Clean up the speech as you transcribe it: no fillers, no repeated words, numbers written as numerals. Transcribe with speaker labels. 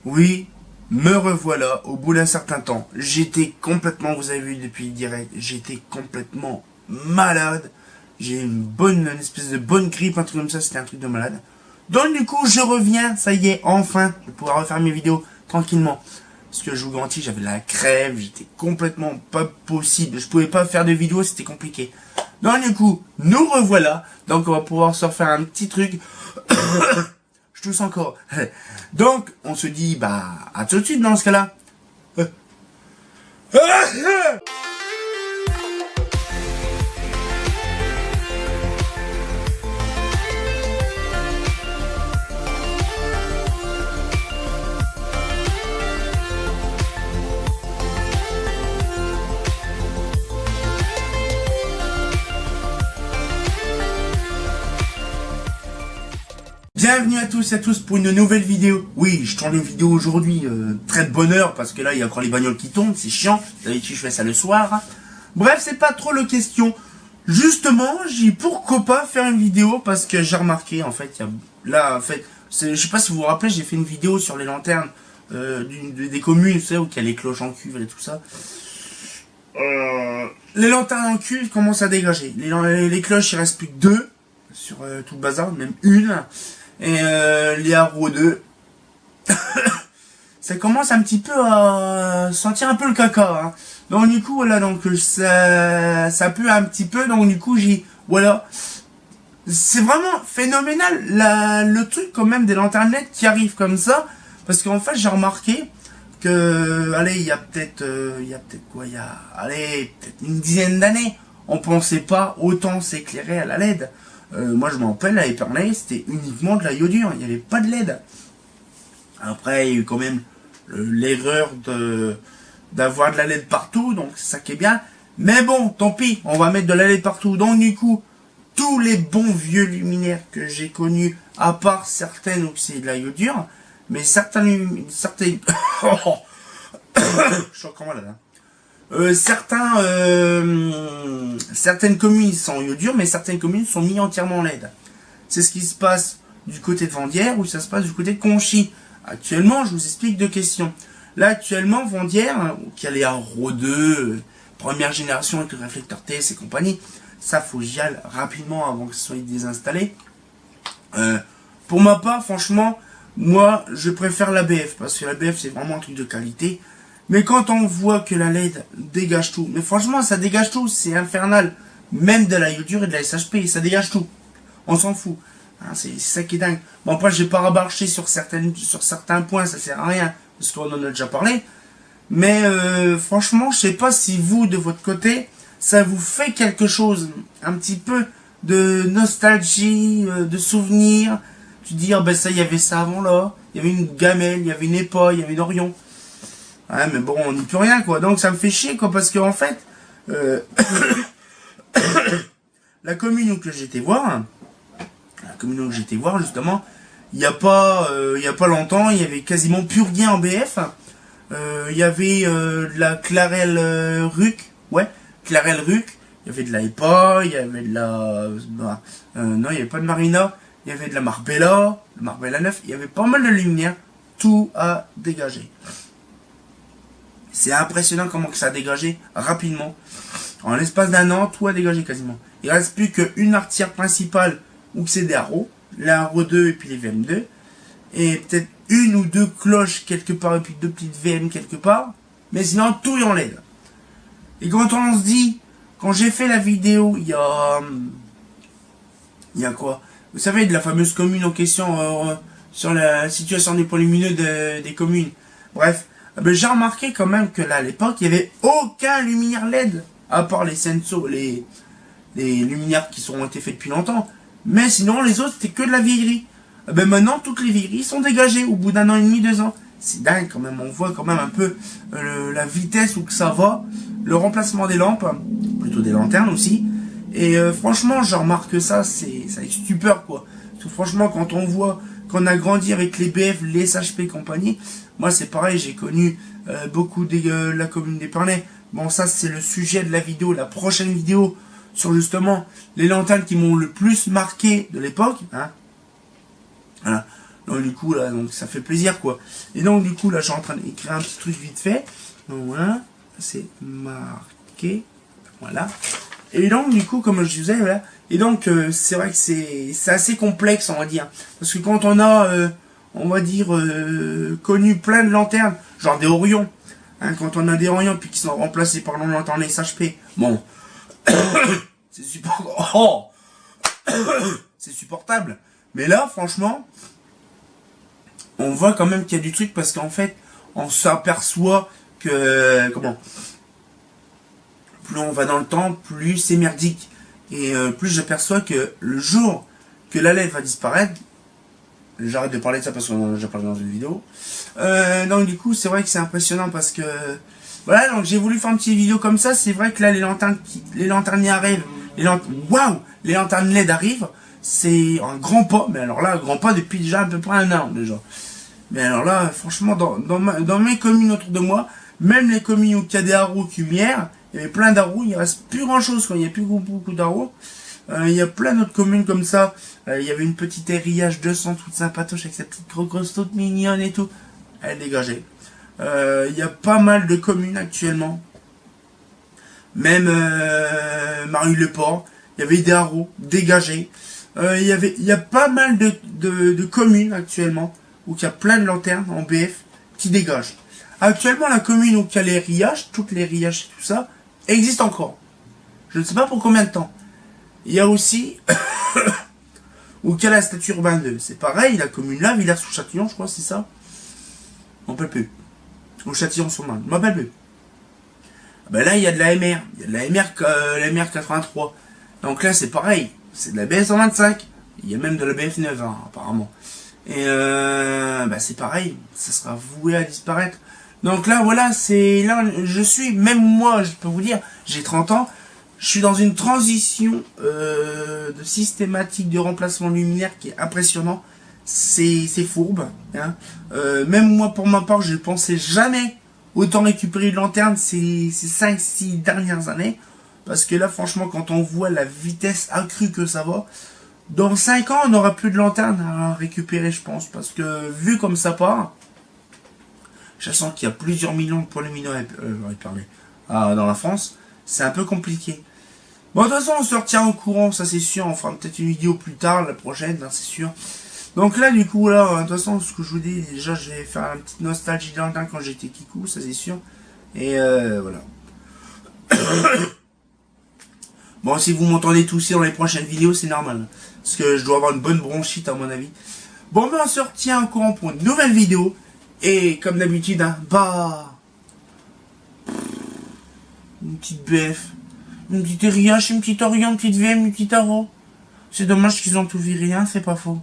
Speaker 1: Oui, me revoilà au bout d'un certain temps. J'étais complètement, vous avez vu depuis le direct, j'étais complètement malade. J'ai une espèce de bonne grippe, un truc comme ça, c'était un truc de malade. Donc du coup, je reviens, ça y est, enfin, je vais pouvoir refaire mes vidéos tranquillement. Parce que je vous garantis, j'avais la crève, j'étais complètement pas possible. Je pouvais pas faire de vidéos, c'était compliqué. Donc du coup, nous revoilà. Donc on va pouvoir se refaire un petit truc. Je tousse encore. Donc, on se dit, bah, à tout de suite dans ce cas-là. Bienvenue à tous et à tous pour une nouvelle vidéo. Oui, je tourne une vidéo aujourd'hui, très de bonne heure, parce que là, il y a encore les bagnoles qui tombent, c'est chiant. D'habitude, je fais ça le soir. Bref, c'est pas trop le question. Justement, j'ai pourquoi pas faire une vidéo, parce que j'ai remarqué, en fait, là, en fait, je sais pas si vous vous rappelez, j'ai fait une vidéo sur les lanternes des communes, vous savez, où il y a les cloches en cuve et tout ça. Les lanternes en cuve commencent à dégager. Les cloches, il reste plus que 2 sur tout le bazar, même une. Et les haro 2, ça commence un petit peu à sentir un peu le caca. Hein. Donc du coup, voilà, donc ça pue un petit peu. Donc du coup, voilà. C'est vraiment phénoménal le truc quand même des lanternes LED qui arrivent comme ça. Parce qu'en fait, j'ai remarqué que, allez, il y a peut-être une dizaine d'années, on pensait pas autant s'éclairer à la LED. Moi je m'en rappelle, à Épernay, c'était uniquement de la iodure, il n'y avait pas de LED. Après, il y a eu quand même l'erreur d'avoir de la LED partout, donc c'est ça qui est bien. Mais bon, tant pis, on va mettre de la LED partout. Donc du coup, tous les bons vieux luminaires que j'ai connus, à part certaines où c'est de la iodure, mais certaines... je suis encore malade, hein. Certaines communes sont iodure, mais certaines communes sont mis entièrement en LED. C'est ce qui se passe du côté de Vendières ou ça se passe du côté de Conchy. Actuellement, je vous explique deux questions. Là, actuellement, Vendières, qui a les haro 2, première génération avec le réflecteur TS et compagnie, ça faut j'y aille rapidement avant que ce soit désinstallé. Pour ma part, franchement, moi, je préfère l'ABF parce que l'ABF c'est vraiment un truc de qualité. Mais quand on voit que la LED dégage tout, mais franchement ça dégage tout, c'est infernal. Même de la iodure et de la SHP, ça dégage tout. On s'en fout. Hein, c'est ça qui est dingue. Bon après je vais pas rabâcher sur certains points, ça sert à rien, parce qu'on en a déjà parlé. Mais franchement, je sais pas si vous, de votre côté, ça vous fait quelque chose. Un petit peu de nostalgie, de souvenirs. Tu dis, ah ben ça, il y avait ça avant là. Il y avait une gamelle, il y avait une épaule, il y avait une orion. Ouais, mais bon, on n'y peut rien, quoi. Donc, ça me fait chier, quoi, parce qu'en fait, la commune que j'étais voir, justement, il y a pas longtemps, il y avait quasiment plus rien en BF. Il y avait de la Clarelle Ruc, ouais, Clarelle Ruc. Il y avait de la EPA, il y avait de la, non, il n'y avait pas de Marina. Il y avait de la Marbella, le Marbella 9. Il y avait pas mal de lumière. Tout a dégagé. C'est impressionnant comment que ça a dégagé rapidement. En l'espace d'un an, tout a dégagé quasiment. Il reste plus qu'une artère principale où c'est des haro, les haro 2 et puis les VM2. Et peut-être une ou deux cloches quelque part et puis deux petites VM quelque part. Mais sinon, tout est en LED. Et quand on se dit, quand j'ai fait la vidéo, il y a quoi? Vous savez, de la fameuse commune en question sur la situation des points lumineux des communes. Bref. Ben, j'ai remarqué quand même que là, à l'époque, il n'y avait aucun luminaire LED, à part les Senso, les luminaires qui ont été faits depuis longtemps. Mais sinon, les autres, c'était que de la vieillerie. Ben, maintenant, toutes les vieilleries sont dégagées au bout d'un an et demi, 2 ans. C'est dingue quand même, on voit quand même un peu la vitesse où que ça va, le remplacement des lampes, plutôt des lanternes aussi. Et franchement, je remarque que ça avec stupeur, quoi. Parce que franchement, quand on voit qu'on a grandi avec les BF, les SHP et compagnie, moi c'est pareil, j'ai connu beaucoup de la commune d'Épernay. Bon, ça c'est le sujet de la vidéo, la prochaine vidéo, sur justement les lanternes qui m'ont le plus marqué de l'époque. Hein. Voilà. Donc du coup là, donc ça fait plaisir quoi. Et donc du coup là, je suis en train d'écrire un petit truc vite fait. Donc voilà, c'est marqué. Voilà. Et donc du coup, comme je disais, voilà. Et donc c'est vrai que c'est assez complexe, on va dire. Parce que quand on a, on va dire, connu plein de lanternes, genre des Orions, hein, quand on a des Orions puis qui sont remplacés par nos lanternes SHP, bon, c'est supportable. Oh c'est supportable. Mais là, franchement, on voit quand même qu'il y a du truc parce qu'en fait, on s'aperçoit que, comment, plus on va dans le temps, plus c'est merdique. Et plus j'aperçois que le jour que la LED va disparaître, j'arrête de parler de ça parce qu'on en a déjà parlé dans une vidéo. Donc du coup, c'est vrai que c'est impressionnant parce que, voilà, donc j'ai voulu faire une petite vidéo comme ça. C'est vrai que là, les lanternes y arrivent. Waouh, les lanternes LED arrivent. C'est un grand pas, mais alors là, un grand pas depuis déjà à peu près un an déjà. Mais alors là, franchement, dans mes communes autour de moi, même les communes où il y a des haros cumières, il y avait plein d'haros, il ne reste plus grand chose quand il n'y a plus beaucoup d'haros. Il y a plein d'autres communes comme ça. Il y avait une petite RIH 200 toute sympatoche avec sa petite crocosse toute mignonne et tout. Elle est dégagée. Il y a pas mal de communes actuellement. Même Marie-le-Port, il y avait des haros dégagés. Il y a pas mal de communes actuellement où il y a plein de lanternes en BF qui dégagent. Actuellement, la commune où il y a les riages, toutes les riages et tout ça, existe encore. Je ne sais pas pour combien de temps. Il y a aussi où il y a la statue urbaine 2. C'est pareil, la commune là, Villers-sous-Châtillon, je crois, c'est ça. On ne peut plus. Ou Châtillon-sur-Marne, je ne m'appelle plus. Ben là, il y a de la MR. Il y a de la MR 83. Donc là, c'est pareil. C'est de la BS125. Il y a même de la BF9, hein, apparemment. Et c'est pareil. Ça sera voué à disparaître. Donc là, voilà, c'est là, je suis, même moi, je peux vous dire, j'ai 30 ans. Je suis dans une transition de systématique de remplacement luminaire qui est impressionnant. C'est fourbe. Hein. Même moi, pour ma part, je ne pensais jamais autant récupérer de lanterne ces 5-6 dernières années. Parce que là, franchement, quand on voit la vitesse accrue que ça va, dans 5 ans, on n'aura plus de lanterne à récupérer, je pense. Parce que vu comme ça part, je sens qu'il y a plusieurs millions de points lumineux dans la France. C'est un peu compliqué. Bon, de toute façon, on se retient au courant, ça c'est sûr. On fera peut-être une vidéo plus tard, la prochaine, c'est sûr. Donc là, du coup, là, de toute façon, ce que je vous dis, déjà, je vais faire une petite nostalgie de lanterne quand j'étais Kikou, ça c'est sûr. Et voilà. Bon, si vous m'entendez tousser dans les prochaines vidéos, c'est normal. Parce que je dois avoir une bonne bronchite, à mon avis. Bon, ben, on se retient au courant pour une nouvelle vidéo. Et comme d'habitude, hein, une petite BF, une petite RIH, une petite Orion, une petite VM, une petite Aro. C'est dommage qu'ils ont tout viré, hein, c'est pas faux.